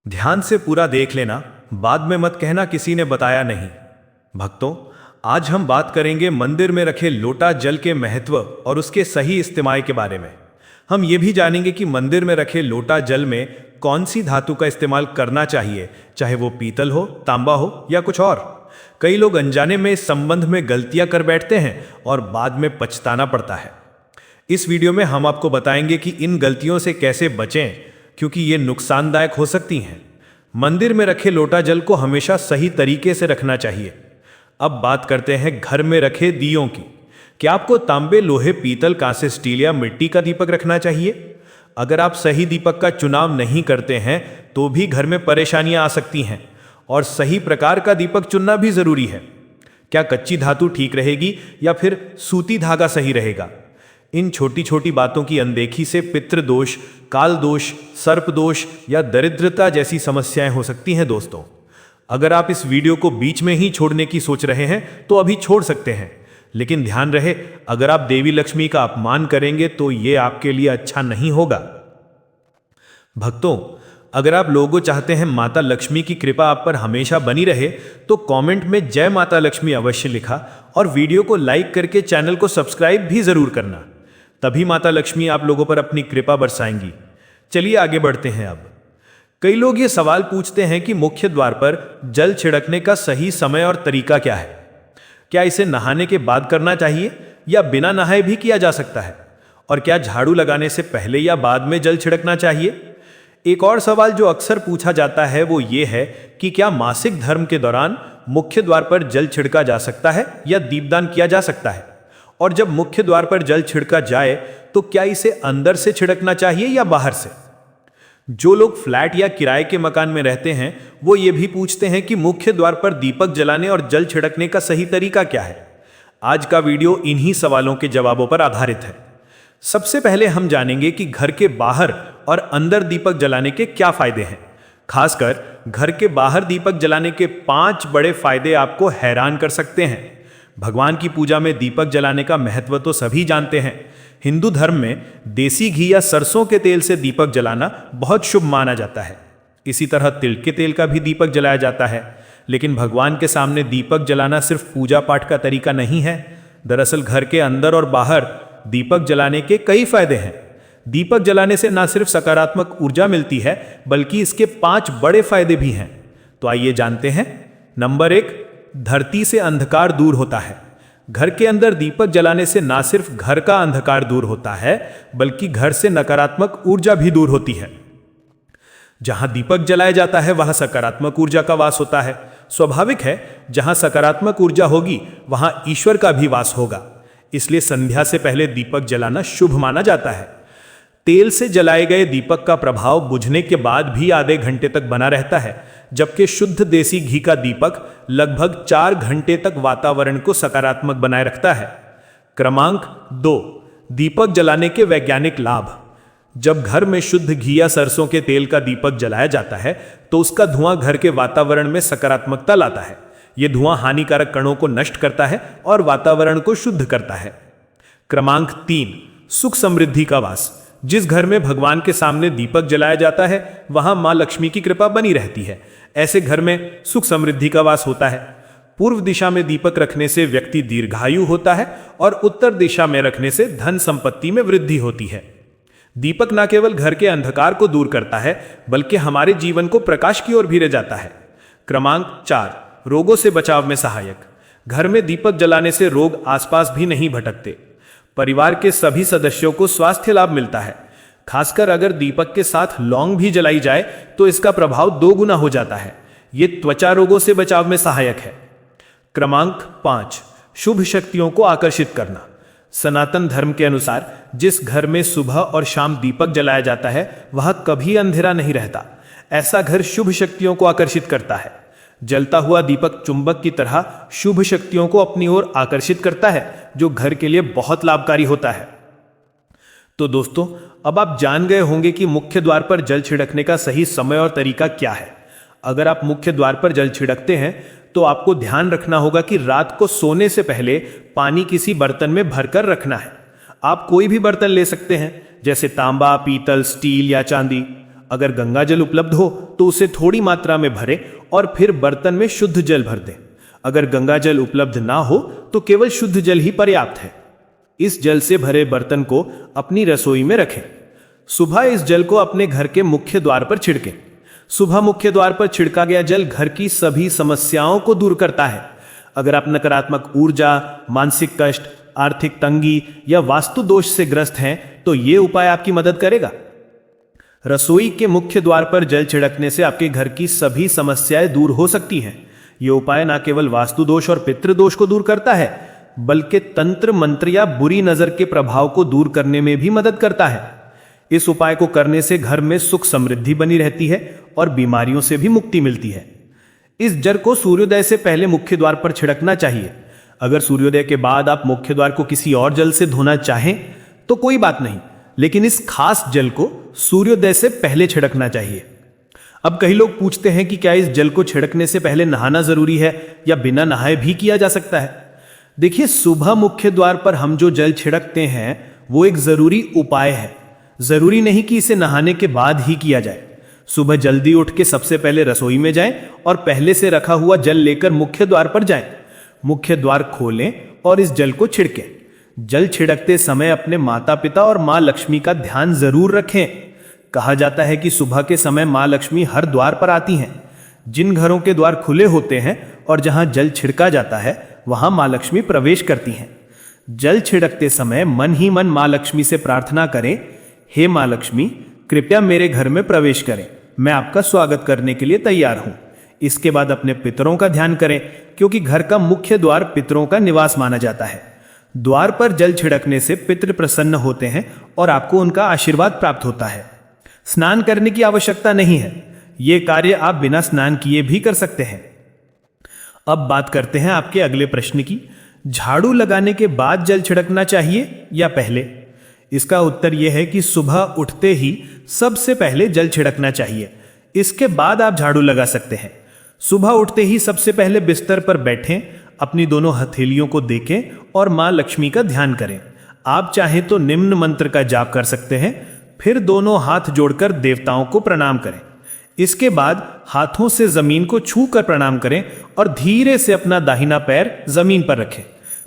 ध्यान से पूरा देख लेना, बाद में मत कहना किसी ने बताया नहीं। भक्तों, आज हम बात करेंगे मंदिर में रखे लोटा जल के महत्व और उसके सही इस्तेमाल के बारे में। हम ये भी जानेंगे कि मंदिर में रखे लोटा जल में कौन सी धातु का इस्तेमाल करना चाहिए, चाहे वो पीतल हो, तांबा हो या कुछ और। कई लोग अनजाने में इस संबंध में गलतियां कर बैठते हैं और बाद में पछताना पड़ता है। इस वीडियो में हम आपको बताएंगे कि इन गलतियों से कैसे बचें, क्योंकि ये नुकसानदायक हो सकती हैं। मंदिर में रखे लोटा जल को हमेशा सही तरीके से रखना चाहिए। अब बात करते हैं घर में रखे दियों की। क्या आपको तांबे, लोहे, पीतल, कांसे, स्टील या मिट्टी का दीपक रखना चाहिए? अगर आप सही दीपक का चुनाव नहीं करते हैं तो भी घर में परेशानियां आ सकती हैं, और सही प्रकार का दीपक चुनना भी जरूरी है। क्या कच्ची धातु ठीक रहेगी या फिर सूती धागा सही रहेगा? इन छोटी छोटी बातों की अनदेखी से पितृदोष, काल दोष, सर्प दोष या दरिद्रता जैसी समस्याएं हो सकती हैं। दोस्तों, अगर आप इस वीडियो को बीच में ही छोड़ने की सोच रहे हैं तो अभी छोड़ सकते हैं, लेकिन ध्यान रहे, अगर आप देवी लक्ष्मी का अपमान करेंगे तो ये आपके लिए अच्छा नहीं होगा। भक्तों, अगर आप लोगों चाहते हैं माता लक्ष्मी की कृपा आप पर हमेशा बनी रहे तो कमेंट में जय माता लक्ष्मी अवश्य लिखा और वीडियो को लाइक करके चैनल को सब्सक्राइब भी जरूर करना। तभी माता लक्ष्मी आप लोगों पर अपनी कृपा बरसाएंगी। चलिए आगे बढ़ते हैं। अब कई लोग ये सवाल पूछते हैं कि मुख्य द्वार पर जल छिड़कने का सही समय और तरीका क्या है? क्या इसे नहाने के बाद करना चाहिए या बिना नहाए भी किया जा सकता है? और क्या झाड़ू लगाने से पहले या बाद में जल छिड़कना चाहिए? एक और सवाल जो अक्सर पूछा जाता है वो ये है कि क्या मासिक धर्म के दौरान मुख्य द्वार पर जल छिड़का जा सकता है या दीपदान किया जा सकता है? और जब मुख्य द्वार पर जल छिड़का जाए तो क्या इसे अंदर से छिड़कना चाहिए या बाहर से? जो लोग फ्लैट या किराए के मकान में रहते हैं वो ये भी पूछते हैं कि मुख्य द्वार पर दीपक जलाने और जल छिड़कने का सही तरीका क्या है। आज का वीडियो इन्हीं सवालों के जवाबों पर आधारित है। सबसे पहले हम जानेंगे कि घर के बाहर और अंदर दीपक जलाने के क्या फायदे हैं। खासकर घर के बाहर दीपक जलाने के 5 बड़े फायदे आपको हैरान कर सकते हैं। भगवान की पूजा में दीपक जलाने का महत्व तो सभी जानते हैं। हिंदू धर्म में देसी घी या सरसों के तेल से दीपक जलाना बहुत शुभ माना जाता है। इसी तरह तिल के तेल का भी दीपक जलाया जाता है। लेकिन भगवान के सामने दीपक जलाना सिर्फ पूजा पाठ का तरीका नहीं है। दरअसल घर के अंदर और बाहर दीपक जलाने के कई फायदे हैं। दीपक जलाने से न सिर्फ सकारात्मक ऊर्जा मिलती है बल्कि इसके 5 बड़े फायदे भी हैं। तो आइए जानते हैं। नंबर 1, धरती से अंधकार दूर होता है। घर के अंदर दीपक जलाने से ना सिर्फ घर का अंधकार दूर होता है बल्कि घर से नकारात्मक ऊर्जा भी दूर होती है। जहां दीपक जलाया जाता है वहां सकारात्मक ऊर्जा का वास होता है। स्वाभाविक है, जहां सकारात्मक ऊर्जा होगी वहां ईश्वर का भी वास होगा। इसलिए संध्या से पहले दीपक जलाना शुभ माना जाता है। तेल से जलाए गए दीपक का प्रभाव बुझने के बाद भी आधे घंटे तक बना रहता है, जबकि शुद्ध देसी घी का दीपक लगभग 4 घंटे तक वातावरण को सकारात्मक बनाए रखता है। क्रमांक 2, दीपक जलाने के वैज्ञानिक लाभ। जब घर में शुद्ध घी या सरसों के तेल का दीपक जलाया जाता है तो उसका धुआं घर के वातावरण में सकारात्मकता लाता है। यह धुआं हानिकारक कणों को नष्ट करता है और वातावरण को शुद्ध करता है। क्रमांक 3, सुख समृद्धि का वास। जिस घर में भगवान के सामने दीपक जलाया जाता है वहां मां लक्ष्मी की कृपा बनी रहती है। ऐसे घर में सुख समृद्धि का वास होता है। पूर्व दिशा में दीपक रखने से व्यक्ति दीर्घायु होता है और उत्तर दिशा में रखने से धन संपत्ति में वृद्धि होती है। दीपक न केवल घर के अंधकार को दूर करता है बल्कि हमारे जीवन को प्रकाश की ओर भी ले जाता है। क्रमांक 4, रोगों से बचाव में सहायक। घर में दीपक जलाने से रोग आसपास भी नहीं भटकते। परिवार के सभी सदस्यों को स्वास्थ्य लाभ मिलता है। खासकर अगर दीपक के साथ लौंग भी जलाई जाए तो इसका प्रभाव 2 गुना हो जाता है। यह त्वचा रोगों से बचाव में सहायक है। क्रमांक 5, शुभ शक्तियों को आकर्षित करना। सनातन धर्म के अनुसार जिस घर में सुबह और शाम दीपक जलाया जाता है वहां कभी अंधेरा नहीं रहता। ऐसा घर शुभ शक्तियों को आकर्षित करता है। जलता हुआ दीपक चुंबक की तरह शुभ शक्तियों को अपनी ओर आकर्षित करता है, जो घर के लिए बहुत लाभकारी होता है। तो दोस्तों, अब आप जान गए होंगे कि मुख्य द्वार पर जल छिड़कने का सही समय और तरीका क्या है। अगर आप मुख्य द्वार पर जल छिड़कते हैं तो आपको ध्यान रखना होगा कि रात को सोने से पहले पानी किसी बर्तन में भरकर रखना है। आप कोई भी बर्तन ले सकते हैं, जैसे तांबा, पीतल, स्टील या चांदी। अगर गंगा जल उपलब्ध हो तो उसे थोड़ी मात्रा में भरें और फिर बर्तन में शुद्ध जल भर दें। अगर गंगा जल उपलब्ध ना हो तो केवल शुद्ध जल ही पर्याप्त है। इस जल से भरे बर्तन को अपनी रसोई में रखें। सुबह इस जल को अपने घर के मुख्य द्वार पर छिड़कें। सुबह मुख्य द्वार पर छिड़का गया जल घर की सभी समस्याओं को दूर करता है। अगर आप नकारात्मक ऊर्जा, मानसिक कष्ट, आर्थिक तंगी या वास्तु दोष से ग्रस्त हैं तो यह उपाय आपकी मदद करेगा। रसोई के मुख्य द्वार पर जल छिड़कने से आपके घर की सभी समस्याएं दूर हो सकती हैं। यह उपाय न केवल वास्तु दोष और पितृदोष को दूर करता है, बल्कि तंत्र मंत्र या बुरी नजर के प्रभाव को दूर करने में भी मदद करता है। इस उपाय को करने से घर में सुख समृद्धि बनी रहती है और बीमारियों से भी मुक्ति मिलती है। इस जल को सूर्योदय से पहले मुख्य द्वार पर छिड़कना चाहिए। अगर सूर्योदय के बाद आप मुख्य द्वार को किसी और जल से धोना चाहें तो कोई बात नहीं, लेकिन इस खास जल को सूर्योदय से पहले छिड़कना चाहिए। अब कई लोग पूछते हैं कि क्या इस जल को छिड़कने से पहले नहाना जरूरी है या बिना नहाए भी किया जा सकता है। देखिए, सुबह मुख्य द्वार पर हम जो जल छिड़कते हैं वो एक जरूरी उपाय है। जरूरी नहीं कि इसे नहाने के बाद ही किया जाए। सुबह जल्दी उठ के सबसे पहले रसोई में जाएं और पहले से रखा हुआ जल लेकर मुख्य द्वार पर जाएं। मुख्य द्वार खोलें और इस जल को छिड़कें। जल छिड़कते समय अपने माता पिता और मां लक्ष्मी का ध्यान जरूर रखें। कहा जाता है कि सुबह के समय मां लक्ष्मी हर द्वार पर आती हैं। जिन घरों के द्वार खुले होते हैं और जहां जल छिड़का जाता है वहां मां लक्ष्मी प्रवेश करती हैं। जल छिड़कते समय मन ही मन मां लक्ष्मी से प्रार्थना करें, हे मां लक्ष्मी, कृपया मेरे घर में प्रवेश करें, मैं आपका स्वागत करने के लिए तैयार हूं। इसके बाद अपने पितरों का ध्यान करें, क्योंकि घर का मुख्य द्वार पितरों का निवास माना जाता है। द्वार पर जल छिड़कने से पितृ प्रसन्न होते हैं और आपको उनका आशीर्वाद प्राप्त होता है। स्नान करने की आवश्यकता नहीं है, यह कार्य आप बिना स्नान किए भी कर सकते हैं। अब बात करते हैं आपके अगले प्रश्न की। झाड़ू लगाने के बाद जल छिड़कना चाहिए या पहले? इसका उत्तर यह है कि सुबह उठते ही सबसे पहले जल छिड़कना चाहिए। इसके बाद आप झाड़ू लगा सकते हैं। सुबह उठते ही सबसे पहले बिस्तर पर बैठें, अपनी दोनों हथेलियों को देखें और मां लक्ष्मी का ध्यान करें। आप चाहें तो निम्न मंत्र का जाप कर सकते हैं, फिर दोनों हाथ जोड़कर देवताओं को प्रणाम करें। इसके बाद हाथों से जमीन को छू कर प्रणाम करें और धीरे से अपना दाहिना पैर जमीन पर रखें।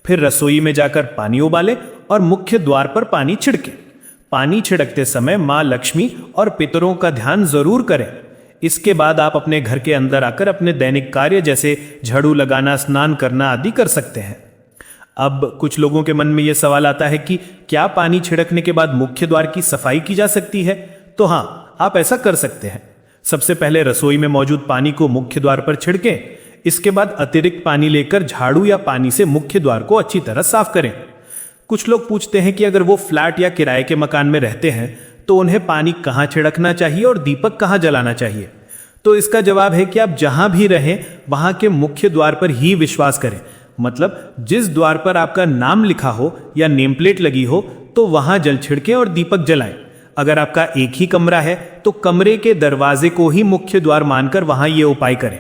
फिर रसोई में जाकर पानी उबालें और मुख्य द्वार पर पानी छिड़कें। पानी छिड़कते समय मां लक्ष्मी और पितरों का ध्यान जरूर करें। इसके बाद आप अपने घर के अंदर आकर अपने दैनिक कार्य जैसे झाड़ू लगाना, स्नान करना आदि कर सकते हैं। अब कुछ लोगों के मन में यह सवाल आता है कि क्या पानी छिड़कने के बाद मुख्य द्वार की सफाई की जा सकती है? तो हां, आप ऐसा कर सकते हैं। सबसे पहले रसोई में मौजूद पानी को मुख्य द्वार पर छिड़कें। इसके बाद अतिरिक्त पानी लेकर झाड़ू या पानी से मुख्य द्वार को अच्छी तरह साफ करें। कुछ लोग पूछते हैं कि अगर वो फ्लैट या किराए के मकान में रहते हैं तो उन्हें पानी कहाँ छिड़कना चाहिए और दीपक कहाँ जलाना चाहिए। तो इसका जवाब है कि आप जहां भी रहें वहां के मुख्य द्वार पर ही विश्वास करें। मतलब जिस द्वार पर आपका नाम लिखा हो या नेम प्लेट लगी हो तो वहां जल छिड़कें और दीपक जलाएं। अगर आपका एक ही कमरा है तो कमरे के दरवाजे को ही मुख्य द्वार मानकर वहां यह उपाय करें।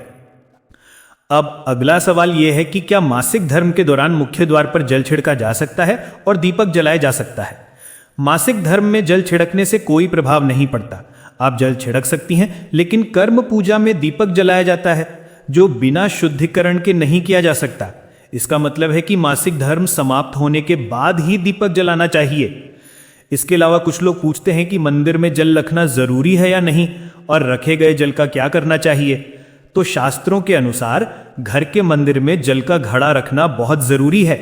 अब अगला सवाल यह है कि क्या मासिक धर्म के दौरान मुख्य द्वार पर जल छिड़का जा सकता है और दीपक जलाया जा सकता है? मासिक धर्म में जल छिड़कने से कोई प्रभाव नहीं पड़ता। आप जल छिड़क सकती हैं, लेकिन कर्म पूजा में दीपक जलाया जाता है जो बिना शुद्धिकरण के नहीं किया जा सकता। इसका मतलब है कि मासिक धर्म समाप्त होने के बाद ही दीपक जलाना चाहिए। इसके अलावा कुछ लोग पूछते हैं कि मंदिर में जल रखना जरूरी है या नहीं और रखे गए जल का क्या करना चाहिए। तो शास्त्रों के अनुसार घर के मंदिर में जल का घड़ा रखना बहुत जरूरी है।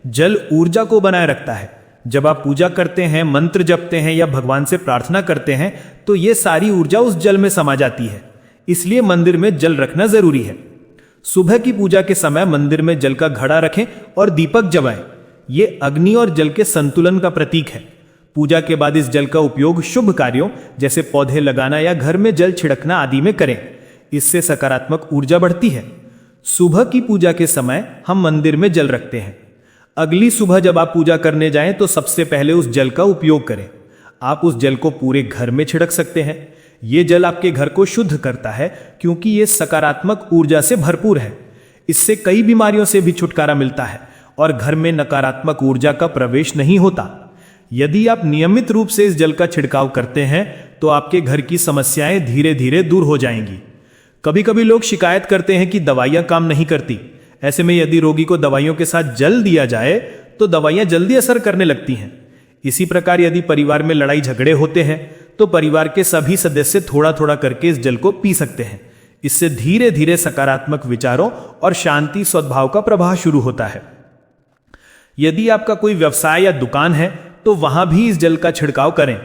जल ऊर्जा को बनाए रखता है। जब आप पूजा करते हैं, मंत्र जपते हैं या भगवान से प्रार्थना करते हैं तो ये सारी ऊर्जा उस जल में समा जाती है। इसलिए मंदिर में जल रखना जरूरी है। सुबह की पूजा के समय मंदिर में जल का घड़ा रखें और दीपक जलाएं। ये अग्नि और जल के संतुलन का प्रतीक है। पूजा के बाद इस जल का उपयोग शुभ कार्यों जैसे पौधे लगाना या घर में जल छिड़कना आदि में करें। इससे सकारात्मक ऊर्जा बढ़ती है। सुबह की पूजा के समय हम मंदिर में जल रखते हैं। अगली सुबह जब आप पूजा करने जाएं तो सबसे पहले उस जल का उपयोग करें। आप उस जल को पूरे घर में छिड़क सकते हैं। यह जल आपके घर को शुद्ध करता है क्योंकि यह सकारात्मक ऊर्जा से भरपूर है। इससे कई बीमारियों से भी छुटकारा मिलता है और घर में नकारात्मक ऊर्जा का प्रवेश नहीं होता। यदि आप नियमित रूप से इस जल का छिड़काव करते हैं तो आपके घर की समस्याएं धीरे धीरे दूर हो जाएंगी। कभी कभी लोग शिकायत करते हैं कि दवाइयां काम नहीं करती। ऐसे में यदि रोगी को दवाइयों के साथ जल दिया जाए तो दवाइयां जल्दी असर करने लगती हैं। इसी प्रकार यदि परिवार में लड़ाई झगड़े होते हैं तो परिवार के सभी सदस्य थोड़ा थोड़ा करके इस जल को पी सकते हैं। इससे धीरे धीरे सकारात्मक विचारों और शांति सद्भाव का प्रवाह शुरू होता है। यदि आपका कोई व्यवसाय या दुकान है तो वहां भी इस जल का छिड़काव करें।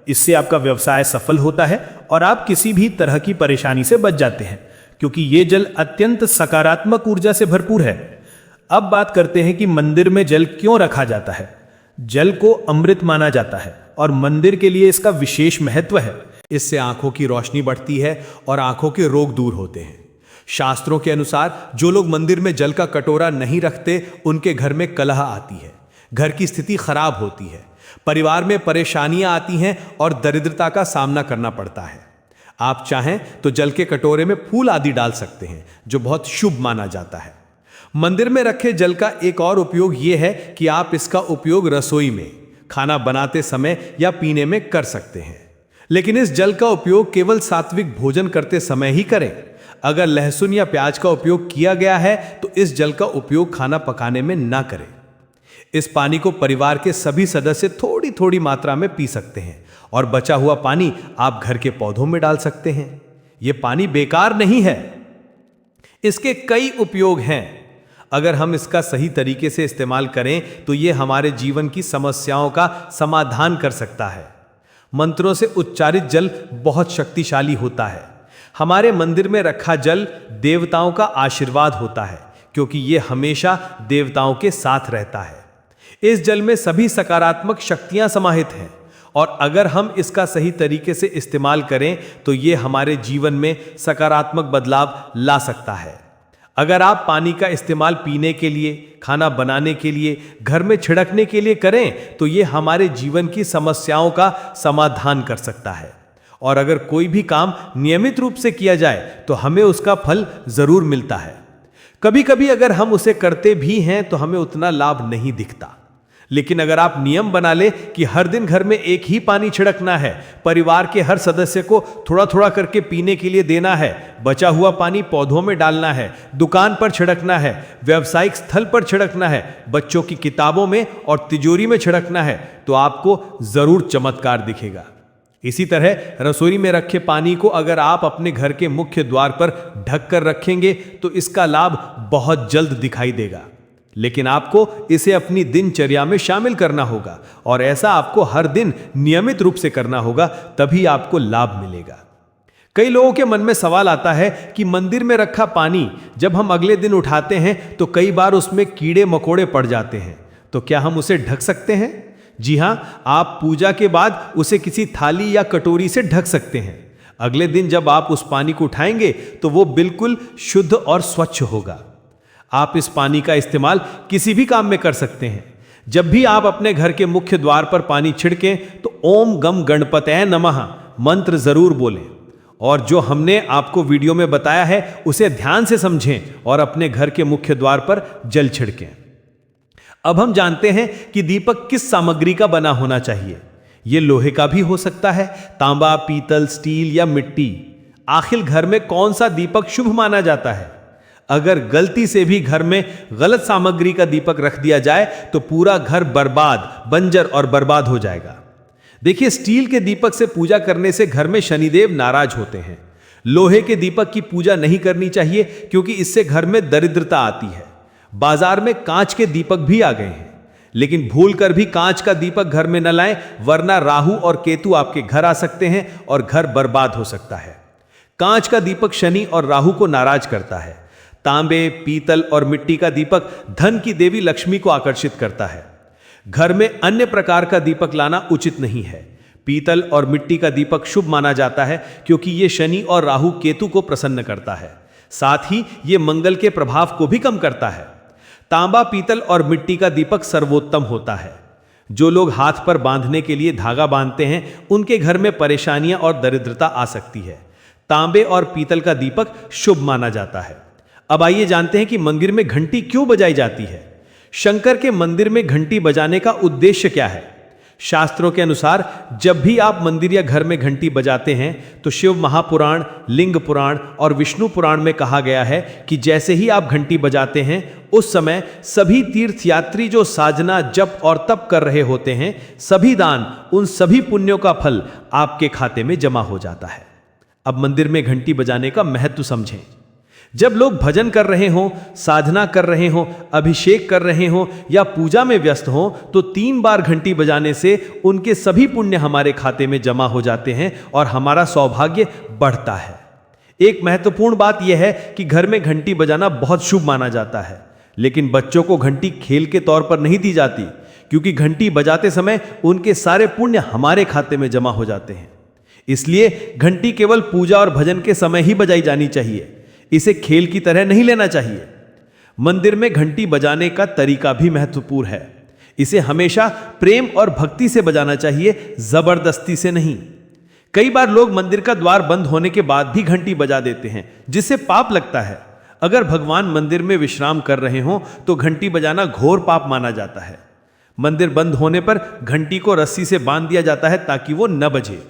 इससे आपका व्यवसाय सफल होता है और आप किसी भी तरह की परेशानी से बच जाते हैं, क्योंकि ये जल अत्यंत सकारात्मक ऊर्जा से भरपूर है। अब बात करते हैं कि मंदिर में जल क्यों रखा जाता है। जल को अमृत माना जाता है और मंदिर के लिए इसका विशेष महत्व है। इससे आंखों की रोशनी बढ़ती है और आंखों के रोग दूर होते हैं। शास्त्रों के अनुसार जो लोग मंदिर में जल का कटोरा नहीं रखते उनके घर में कलह आती है, घर की स्थिति खराब होती है, परिवार में परेशानियां आती हैं और दरिद्रता का सामना करना पड़ता है। आप चाहें तो जल के कटोरे में फूल आदि डाल सकते हैं, जो बहुत शुभ माना जाता है। मंदिर में रखे जल का एक और उपयोग यह है कि आप इसका उपयोग रसोई में, खाना बनाते समय या पीने में कर सकते हैं। लेकिन इस जल का उपयोग केवल सात्विक भोजन करते समय ही करें। अगर लहसुन या प्याज का उपयोग किया गया है तो इस जल का उपयोग खाना पकाने में ना करें। इस पानी को परिवार के सभी सदस्य थोड़ी थोड़ी मात्रा में पी सकते हैं और बचा हुआ पानी आप घर के पौधों में डाल सकते हैं। यह पानी बेकार नहीं है, इसके कई उपयोग हैं। अगर हम इसका सही तरीके से इस्तेमाल करें तो यह हमारे जीवन की समस्याओं का समाधान कर सकता है। मंत्रों से उच्चारित जल बहुत शक्तिशाली होता है। हमारे मंदिर में रखा जल देवताओं का आशीर्वाद होता है, क्योंकि यह हमेशा देवताओं के साथ रहता है। इस जल में सभी सकारात्मक शक्तियां समाहित हैं और अगर हम इसका सही तरीके से इस्तेमाल करें तो यह हमारे जीवन में सकारात्मक बदलाव ला सकता है। अगर आप पानी का इस्तेमाल पीने के लिए, खाना बनाने के लिए, घर में छिड़कने के लिए करें तो यह हमारे जीवन की समस्याओं का समाधान कर सकता है। और अगर कोई भी काम नियमित रूप से किया जाए तो हमें उसका फल जरूर मिलता है। कभी कभी अगर हम उसे करते भी हैं तो हमें उतना लाभ नहीं दिखता। लेकिन अगर आप नियम बना ले कि हर दिन घर में एक ही पानी छिड़कना है, परिवार के हर सदस्य को थोड़ा थोड़ा करके पीने के लिए देना है, बचा हुआ पानी पौधों में डालना है, दुकान पर छिड़कना है, व्यावसायिक स्थल पर छिड़कना है, बच्चों की किताबों में और तिजोरी में छिड़कना है, तो आपको जरूर चमत्कार दिखेगा। इसी तरह रसोई में रखे पानी को अगर आप अपने घर के मुख्य द्वार पर ढक कर रखेंगे तो इसका लाभ बहुत जल्द दिखाई देगा। लेकिन आपको इसे अपनी दिनचर्या में शामिल करना होगा और ऐसा आपको हर दिन नियमित रूप से करना होगा, तभी आपको लाभ मिलेगा। कई लोगों के मन में सवाल आता है कि मंदिर में रखा पानी जब हम अगले दिन उठाते हैं तो कई बार उसमें कीड़े मकोड़े पड़ जाते हैं, तो क्या हम उसे ढक सकते हैं? जी हां, आप पूजा के बाद उसे किसी थाली या कटोरी से ढक सकते हैं। अगले दिन जब आप उस पानी को उठाएंगे तो वो बिल्कुल शुद्ध और स्वच्छ होगा। आप इस पानी का इस्तेमाल किसी भी काम में कर सकते हैं। जब भी आप अपने घर के मुख्य द्वार पर पानी छिड़कें तो ओम गम गणपतये नमः मंत्र जरूर बोलें और जो हमने आपको वीडियो में बताया है उसे ध्यान से समझें और अपने घर के मुख्य द्वार पर जल छिड़कें। अब हम जानते हैं कि दीपक किस सामग्री का बना होना चाहिए। यह लोहे का भी हो सकता है, तांबा, पीतल, स्टील या मिट्टी। आखिर घर में कौन सा दीपक शुभ माना जाता है? अगर गलती से भी घर में गलत सामग्री का दीपक रख दिया जाए तो पूरा घर बर्बाद, बंजर और बर्बाद हो जाएगा। देखिए, स्टील के दीपक से पूजा करने से घर में शनिदेव नाराज होते हैं। लोहे के दीपक की पूजा नहीं करनी चाहिए क्योंकि इससे घर में दरिद्रता आती है। बाजार में कांच के दीपक भी आ गए हैं, लेकिन भूलकर भी कांच का दीपक घर में न लाएं, वरना राहु और केतु आपके घर आ सकते हैं और घर बर्बाद हो सकता है। कांच का दीपक शनि और राहु को नाराज करता है। तांबे, पीतल और मिट्टी का दीपक धन की देवी लक्ष्मी को आकर्षित करता है। घर में अन्य प्रकार का दीपक लाना उचित नहीं है। पीतल और मिट्टी का दीपक शुभ माना जाता है क्योंकि यह शनि और राहु केतु को प्रसन्न करता है, साथ ही यह मंगल के प्रभाव को भी कम करता है। तांबा, पीतल और मिट्टी का दीपक सर्वोत्तम होता है। जो लोग हाथ पर बांधने के लिए धागा बांधते हैं उनके घर में परेशानियां और दरिद्रता आ सकती है। तांबे और पीतल का दीपक शुभ माना जाता है। अब आइए जानते हैं कि मंदिर में घंटी क्यों बजाई जाती है। शंकर के मंदिर में घंटी बजाने का उद्देश्य क्या है? शास्त्रों के अनुसार जब भी आप मंदिर या घर में घंटी बजाते हैं तो शिव महापुराण, लिंग पुराण और विष्णु पुराण में कहा गया है कि जैसे ही आप घंटी बजाते हैं उस समय सभी तीर्थयात्री जो साधना, जप और तप कर रहे होते हैं, सभी दान, उन सभी पुण्यों का फल आपके खाते में जमा हो जाता है। अब मंदिर में घंटी बजाने का महत्व समझें। जब लोग भजन कर रहे हों, साधना कर रहे हों, अभिषेक कर रहे हों या पूजा में व्यस्त हों तो 3 बार घंटी बजाने से उनके सभी पुण्य हमारे खाते में जमा हो जाते हैं और हमारा सौभाग्य बढ़ता है। एक महत्वपूर्ण बात यह है कि घर में घंटी बजाना बहुत शुभ माना जाता है, लेकिन बच्चों को घंटी खेल के तौर पर नहीं दी जाती, क्योंकि घंटी बजाते समय उनके सारे पुण्य हमारे खाते में जमा हो जाते हैं। इसलिए घंटी केवल पूजा और भजन के समय ही बजाई जानी चाहिए, इसे खेल की तरह नहीं लेना चाहिए। मंदिर में घंटी बजाने का तरीका भी महत्वपूर्ण है। इसे हमेशा प्रेम और भक्ति से बजाना चाहिए, जबरदस्ती से नहीं। कई बार लोग मंदिर का द्वार बंद होने के बाद भी घंटी बजा देते हैं, जिससे पाप लगता है। अगर भगवान मंदिर में विश्राम कर रहे हों तो घंटी बजाना घोर पाप माना जाता है। मंदिर बंद होने पर घंटी को रस्सी से बांध दिया जाता है ताकि वो न बजे।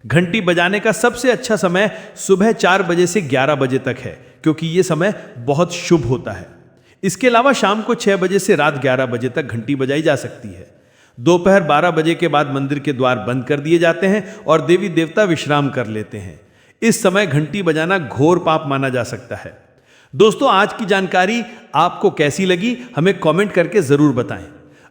घंटी बजाने का सबसे अच्छा समय सुबह 4 बजे से 11 बजे तक है, क्योंकि यह समय बहुत शुभ होता है। इसके अलावा शाम को 6 बजे से रात 11 बजे तक घंटी बजाई जा सकती है। दोपहर 12 बजे के बाद मंदिर के द्वार बंद कर दिए जाते हैं और देवी देवता विश्राम कर लेते हैं। इस समय घंटी बजाना घोर पाप माना जा सकता है। दोस्तों, आज की जानकारी आपको कैसी लगी, हमें कमेंट करके जरूर बताएं।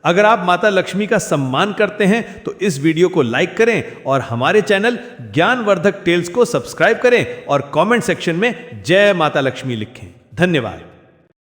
अगर आप माता लक्ष्मी का सम्मान करते हैं तो इस वीडियो को लाइक करें और हमारे चैनल ज्ञानवर्धक टेल्स को सब्सक्राइब करें और कमेंट सेक्शन में जय माता लक्ष्मी लिखें। धन्यवाद।